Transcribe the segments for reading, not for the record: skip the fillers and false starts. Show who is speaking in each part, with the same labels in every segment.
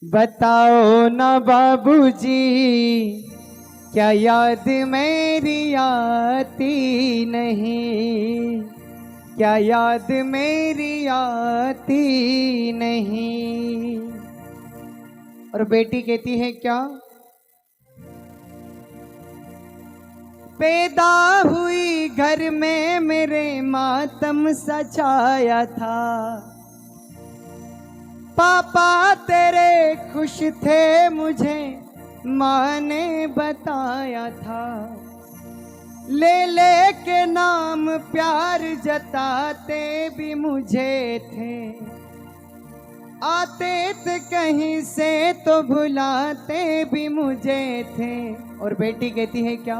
Speaker 1: बताओ ना बाबूजी, क्या याद मेरी आती नहीं? क्या याद मेरी आती नहीं? और बेटी कहती है क्या? पैदा हुई घर में मेरे मातम सजाया था। पापा तेरे खुश थे मुझे माँ ने बताया था। ले ले के नाम प्यार जताते भी मुझे थे। आते थे कहीं से तो भुलाते भी मुझे थे। और बेटी कहती है क्या?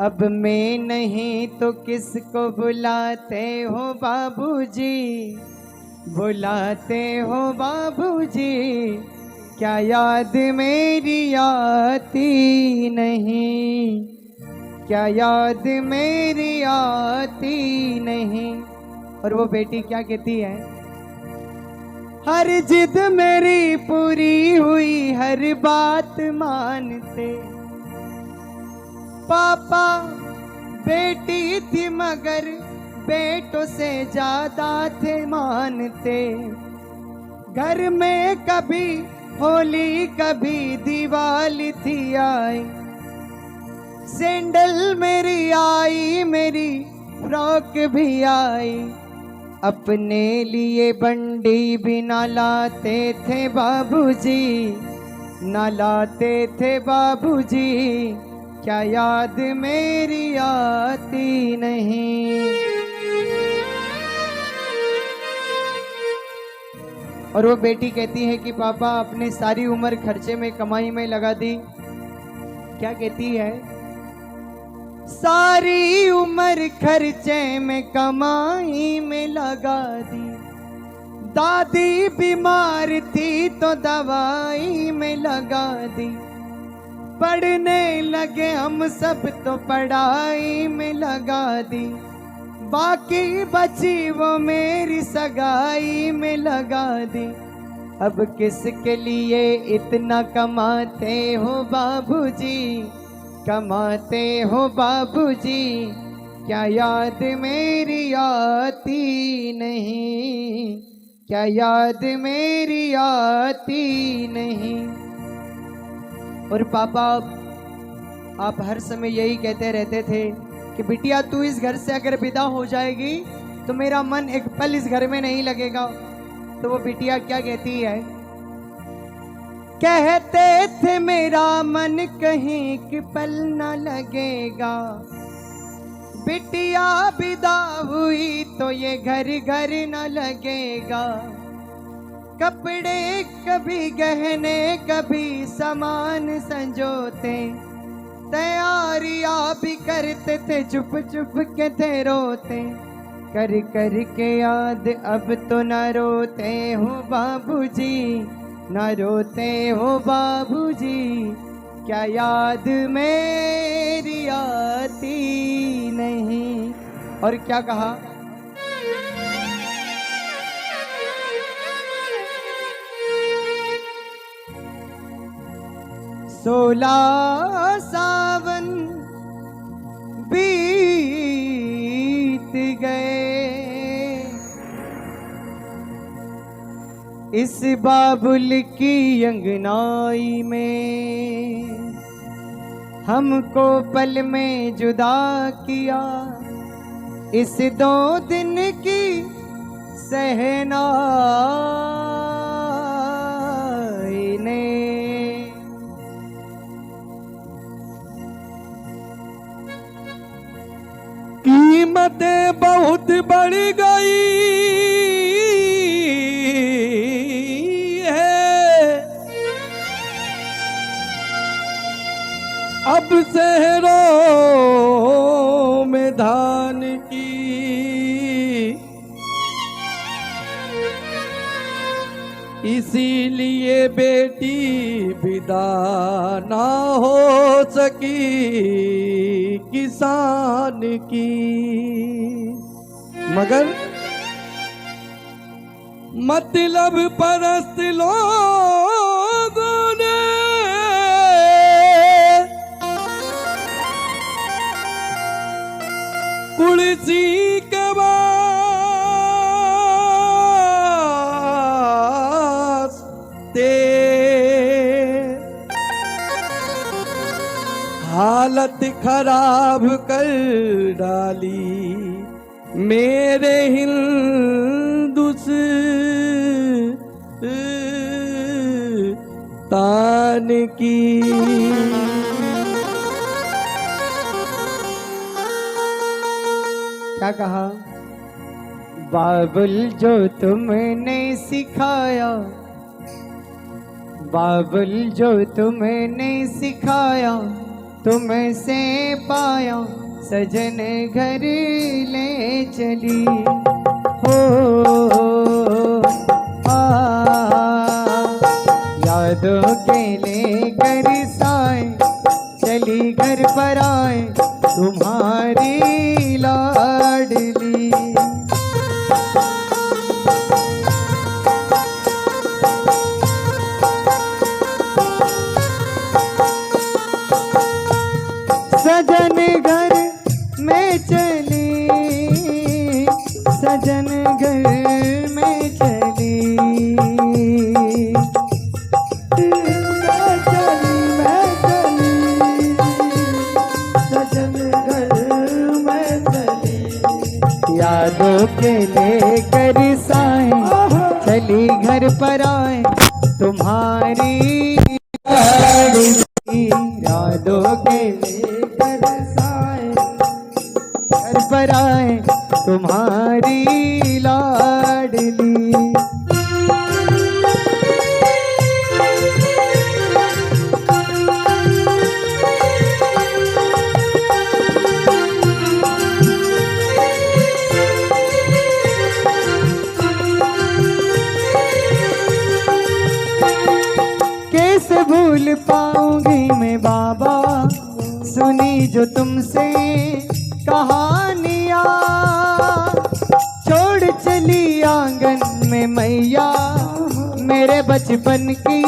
Speaker 1: अब मैं नहीं तो किसको बुलाते हो बाबूजी? बुलाते हो बाबूजी, क्या याद मेरी आती नहीं? क्या याद मेरी आती नहीं? और वो बेटी क्या कहती है? हर जिद मेरी पूरी हुई, हर बात मानते। पापा बेटी थी मगर बेटों से ज्यादा थे मानते। घर में कभी होली कभी दिवाली थी आई। सैंडल मेरी आई, मेरी फ्रॉक भी आई। अपने लिए बंडी भी ना लाते थे बाबूजी, ना लाते थे बाबूजी। क्या याद मेरी आती नहीं? और वो बेटी कहती है कि पापा अपनी सारी उम्र खर्चे में कमाई में लगा दी। क्या कहती है? सारी उम्र खर्चे में कमाई में लगा दी। दादी बीमार थी तो दवाई में लगा दी। पढ़ने लगे हम सब तो पढ़ाई में लगा दी। बाकी बची वो मेरी सगाई में लगा दी। अब किसके लिए इतना कमाते हो बाबूजी? कमाते हो बाबूजी, क्या याद मेरी आती नहीं? क्या याद मेरी आती नहीं? और पापा आप हर समय यही कहते रहते थे कि बिटिया तू इस घर से अगर विदा हो जाएगी तो मेरा मन एक पल इस घर में नहीं लगेगा। तो वो बिटिया क्या कहती है? कहते थे मेरा मन कहीं कि पल न लगेगा। बिटिया विदा हुई तो ये घर घर न लगेगा। कपड़े कभी गहने कभी सामान संजोते। तैयारियां भी करते थे चुप चुप के थे रोते। कर कर के याद अब तो न रोते हो बाबूजी, न रोते हो बाबूजी। क्या याद मेरी आती नहीं? और क्या कहा? 16 सावन बीत गए। इस बाबुल की अंगनाई में हमको पल में जुदा किया। इस 2 दिन की सहनाई ने
Speaker 2: कीमतें बहुत बढ़ गई है। अब शहरों में धान की इसीलिए बेटी विदा ना हो सकी किसान की। मगर मतलब परस्त लोग ते हालत खराब कर डाली मेरे हिंदुस्तान की।
Speaker 1: क्या कहा? बाबुल जो तुमने सिखाया, बाबुल जो तुमने सिखाया, तुमसे पाया सजन घर ले चली हो। यादों के लेकर साए चली घर पर आए तुम्हारी लाडली। सजन घर में चली, सजन घर में चली, मैं चली, सजन घर में चली। यादों के लेकर साए चली घर पर आए तुम्हारी यादों के लेकर साए घर पर आए तुम्हारी लाडली। कैसे भूल पाऊंगी मैं बाबा सुनी जो तुमसे कहानियाँ, छोड़ चली आंगन में मैया मेरे बचपन की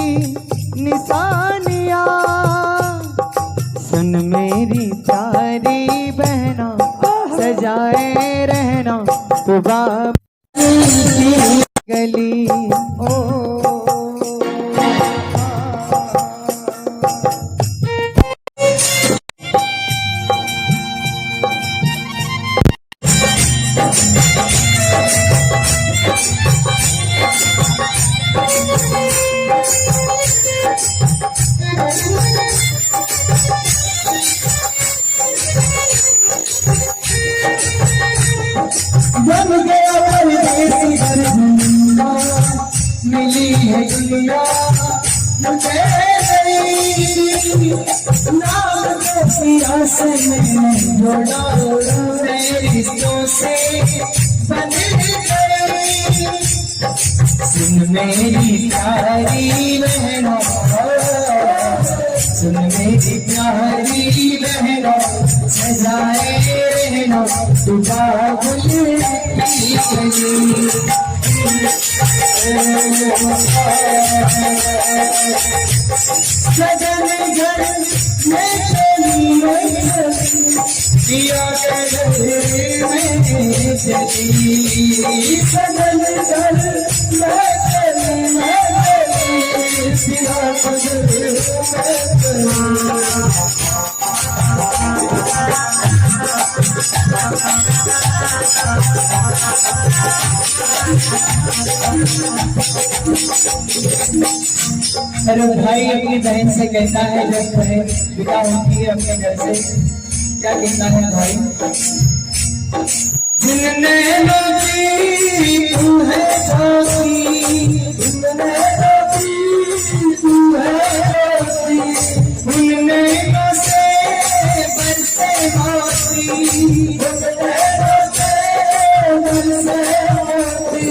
Speaker 1: निशानियाँ। सुन मेरी प्यारी बहना सजाए रहना तो बाबा की गली। ओ बन गया परदेसी मिली है दुनिया मुझे नाम को पिया से मैंने जोड़ा रिश्तों से बन गई। सुन मेरी प्यारी बहना, सुन मेरी प्यारी बहना सजाए रहना तू बाबुल की गली। सजन घर में चली दिया घर में चली, सजन घर में चली दिया घर में अरे भाई अपनी बहन से कहता है जब बहन विदा होती है अपने घर से, क्या कहता है भाई? जिन नैनों की तू है साथी, जिन नैनों की तू है साथी, उन नैनों से बरसे मोती, उन नैनों से बरसे मोती।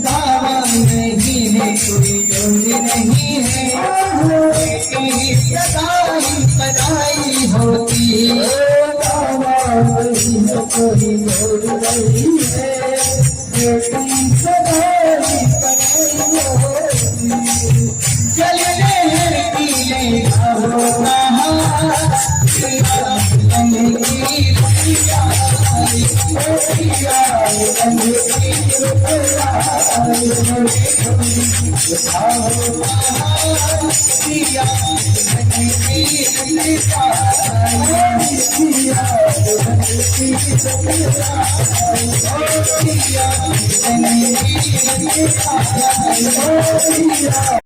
Speaker 1: दावा नहीं है कोई जोड़ नहीं है, सदाई पदाई होती, दावा नहीं है कोई जोड़ नहीं है, सदाई पदाई होती। चलने पीले होता दिया